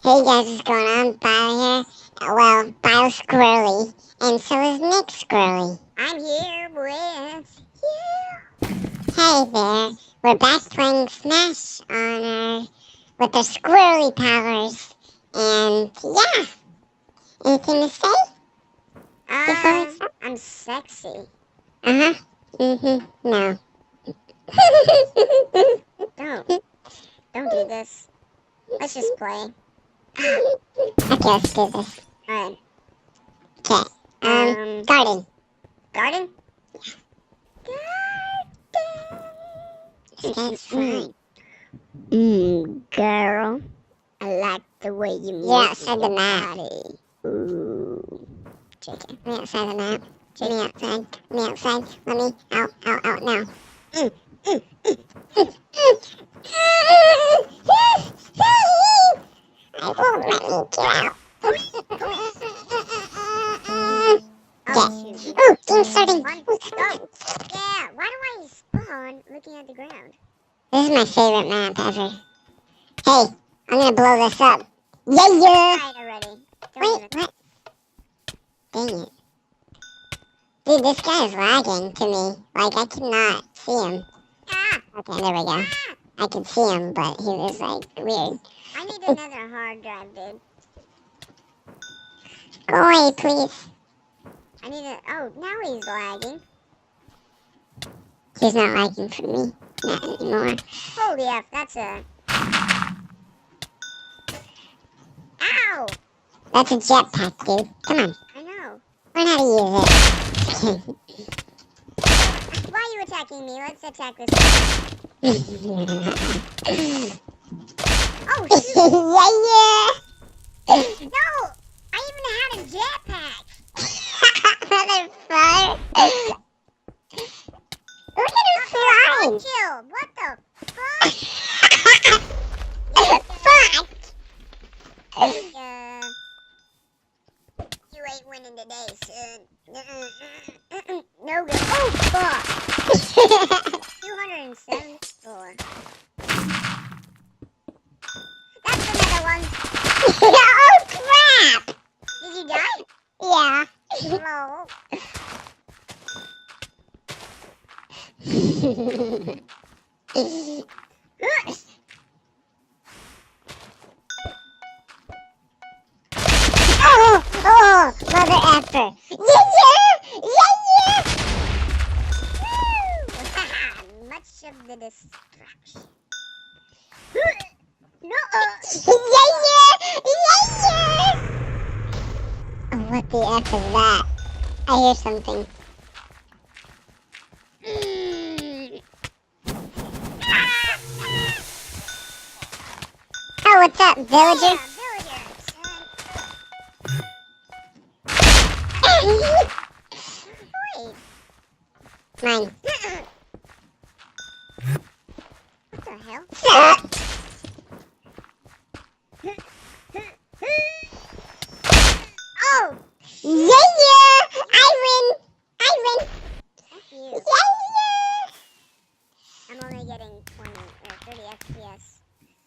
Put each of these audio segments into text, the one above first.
Hey guys, what's going on? Bio here. Well, Bio's squirrely, and so is Nick squirrely. I'm here with you. Hey there, we're back playing Smash with the squirrely powers, and yeah, anything to say before we start? I'm sexy. Uh-huh, no. Don't do this. Let's just play. Okay, let's do this. Alright. Okay, garden. Garden? This guy's fine. Girl. I like the way you move. You're outside the map. body. Ooh. Chicken. Me outside the map. Me outside. Me outside. Let me out now. I won't let me get out. Oh, shoot. Ooh, game starting. One, Ooh, go. Yeah, why do I spawn looking at the ground? This is my favorite map ever. Hey, I'm gonna blow this up. Yeah! Tried already. Wait, what? Dang it. Dude, this guy is lagging to me. Like, I cannot see him. Ah! Okay, there we go. I could see him, but he was, like, weird. I need another hard drive, dude. Go away, please. I need a... Oh, now he's lagging. He's not lagging for me. Not anymore. Holy F, that's a... Ow! That's a jetpack, dude. Come on. I know. Learn how to use it. Why are you attacking me? Let's attack this guy. Oh, shoot! Yeah! No! I even had a jetpack! Motherfucker! Look at him flying! Chill! What the fuck? Fuck! You ain't winning today, son. No good. Oh, fuck! 274. That's another one. Oh crap! Did you die? Yeah. No. Oh, mother effer. Yeah! Woo! Much of the distraction. No. Yeah! Oh, what the F is that? I hear something. Oh, what's up, villager? Mine. What the hell? Oh! Yeah! I win! F you. Yeah! I'm only getting 20 or 30 FPS.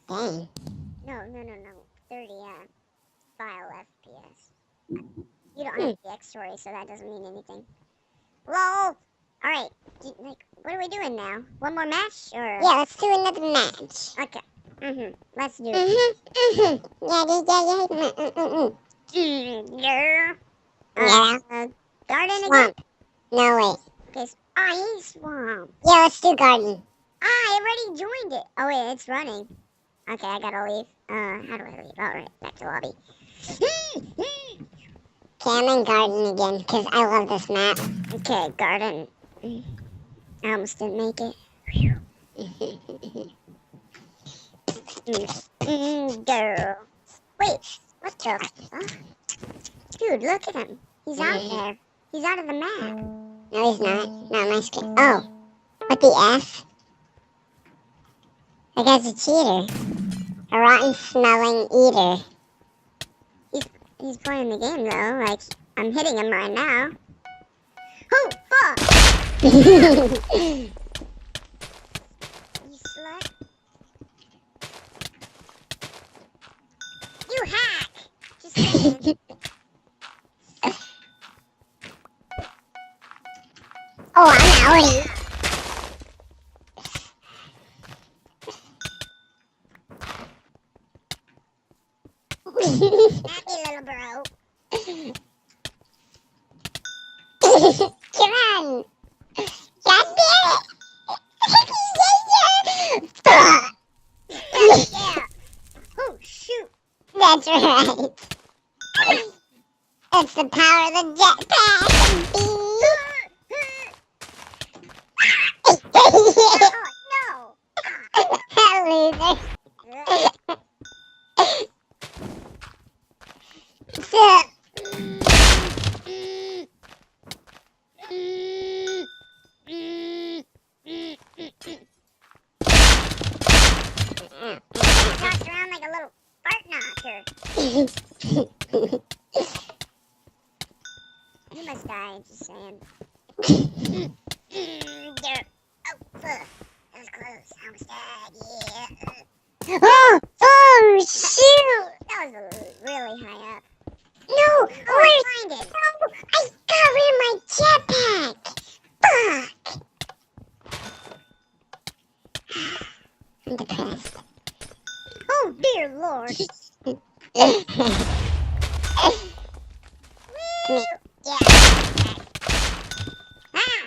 Dang. No. 30 file FPS. You don't have the X story, so that doesn't mean anything. LOL! Alright, like, what are we doing now? One more match, or? Yeah, let's do another match. Okay. Let's do it. Yeah. Yeah. Garden again? Swamp. No, wait. Okay. He's swamp. Yeah, let's do garden. I already joined it. Oh, wait, it's running. Okay, I gotta leave. How do I leave? Alright, back to lobby. Okay, I'm in garden again, because I love this map. Okay, garden. I almost didn't make it. Girl. Wait, what the fuck? Dude, look at him. He's out there. He's out of the map. No, he's not. Not my screen. Oh. What the F? That guy's a cheater. A rotten smelling eater. He's playing the game though. Like, I'm hitting him right now. Oh, fuck! You slut. You man. Oh, I'm outie. Happy little bro. Come on. God damn it. Yeah. Yeah. Oh, shoot. That's right. It's the power of the jetpack. Oh, Loser. no. Tossed around like a little fart knocker. You must die, just saying. There. Oh, fuck. That was close. I almost died. Yeah. Oh, shoot. That was really high up. No, Oh, where's... I find it. No, I got rid of my jetpack. Fuck. I'm depressed. Oh, dear Lord. Woo! Yeah. Ah!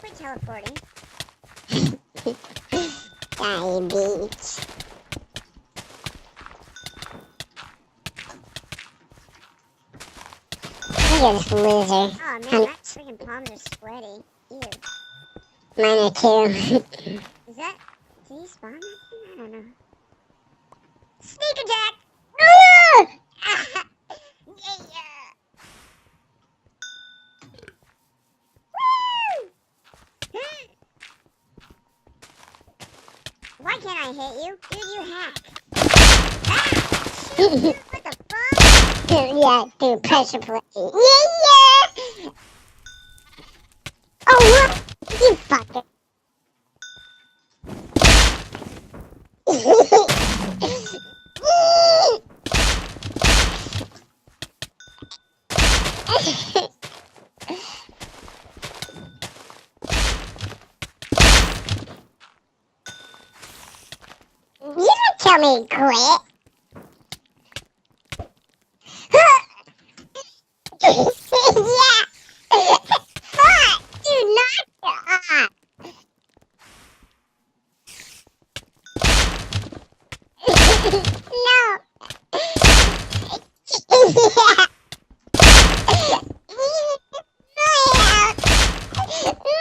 Quit teleporting. Die, beach. Look at this loser. Oh, man, my freaking palms are sweaty. Ew. Mine are too. Is that... Did he spawn that thing? I don't know. Sneak attack! Yeah! Woo! Why can't I hit you? Dude, you hack. Ah! Shoot, dude, what the fuck? Yeah, dude, pressure play. Yeah! Oh, what? You fucker. You don't tell me to quit. Yeah. Fuck. Dude, knock it off. No. Yeah.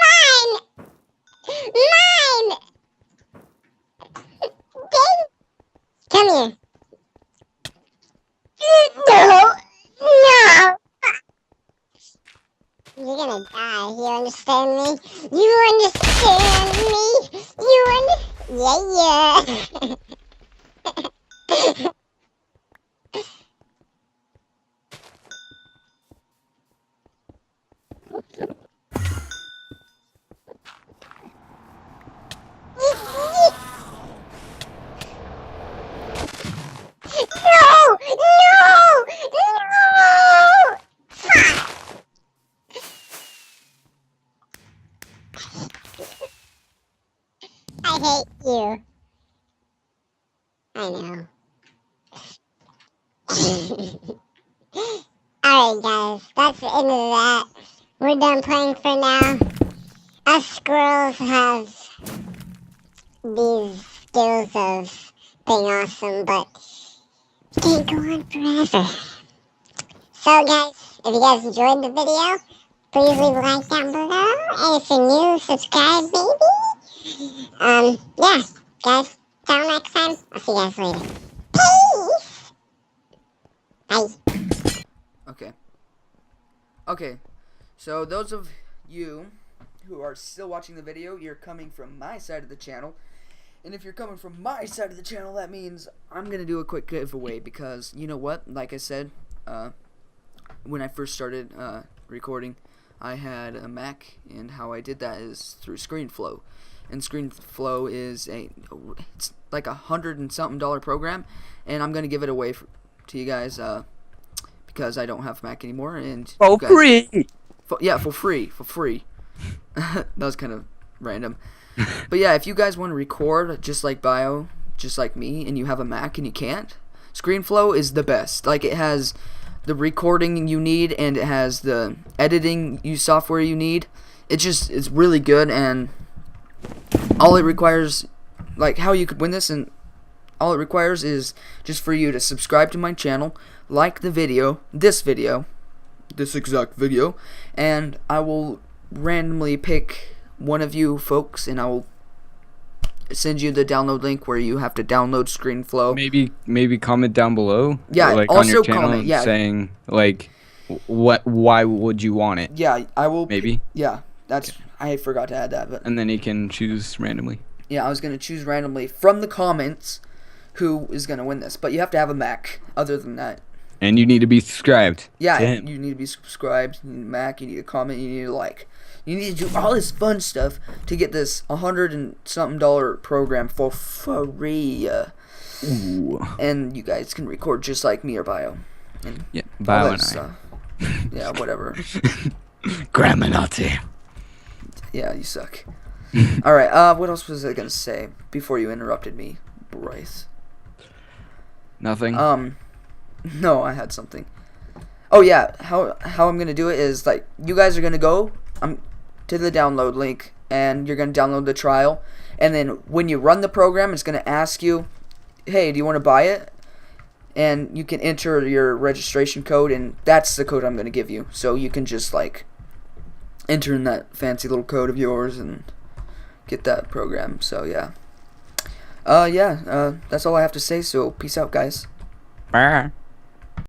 Mine. Mine. Come here. No. No. You're gonna die. You understand me? You understand me? Yeah, yeah. No! No! No! Fuck! I hate you. I know. Alright guys, that's the end of that. We're done playing for now. Us squirrels have these skills of being awesome, but it can't go on forever. So guys, if you guys enjoyed the video, please leave a like down below. And if you're new, subscribe baby. Yeah, guys, till next time, I'll see you guys later. Peace! Bye. Okay, so those of you who are still watching the video, you're coming from my side of the channel. And if you're coming from my side of the channel, that means I'm going to do a quick giveaway because, you know what, like I said, when I first started recording, I had a Mac, and how I did that is through ScreenFlow. and ScreenFlow is it's like $100 and something program, and I'm gonna give it away to you guys because I don't have Mac anymore, and For free. for free. That was kind of random, but yeah, if you guys want to record just like Bio, just like me, and you have a Mac and you can't, ScreenFlow is the best. Like, it has the recording you need, and it has the editing software you need. It's really good, and all it requires, like how you could win this, and all it requires is just for you to subscribe to my channel, like the video, this exact video, and I will randomly pick one of you folks, and I will send you the download link where you have to download ScreenFlow. Maybe comment down below. Yeah, like also on your channel, comment, yeah, saying like why would you want it? Yeah, I will. Maybe. Yeah, I forgot to add that, but And then you can choose randomly. yeah, I was gonna choose randomly from the comments who is gonna win this, but you have to have a Mac. Other than that, And you need to be subscribed. yeah, to him. you need to be subscribed. You need a Mac. You need a comment. You need to like. You need to do all this fun stuff to get this $100 and something program for free. Ooh. And you guys can record just like me or Bio. And Yeah, all Bio that and I. stuff. Yeah, whatever. Grandma Nazi. Yeah, you suck. Alright, what else was I gonna say before you interrupted me, Bryce? Nothing. No, I had something. Oh yeah, how I'm gonna do it is, like, you guys are gonna go to the download link, and you're gonna download the trial, and then when you run the program, it's gonna ask you, hey, do you want to buy it? And you can enter your registration code, and that's the code I'm gonna give you. So you can just like enter in that fancy little code of yours and get that program. So yeah. That's all I have to say. So peace out, guys. Bye.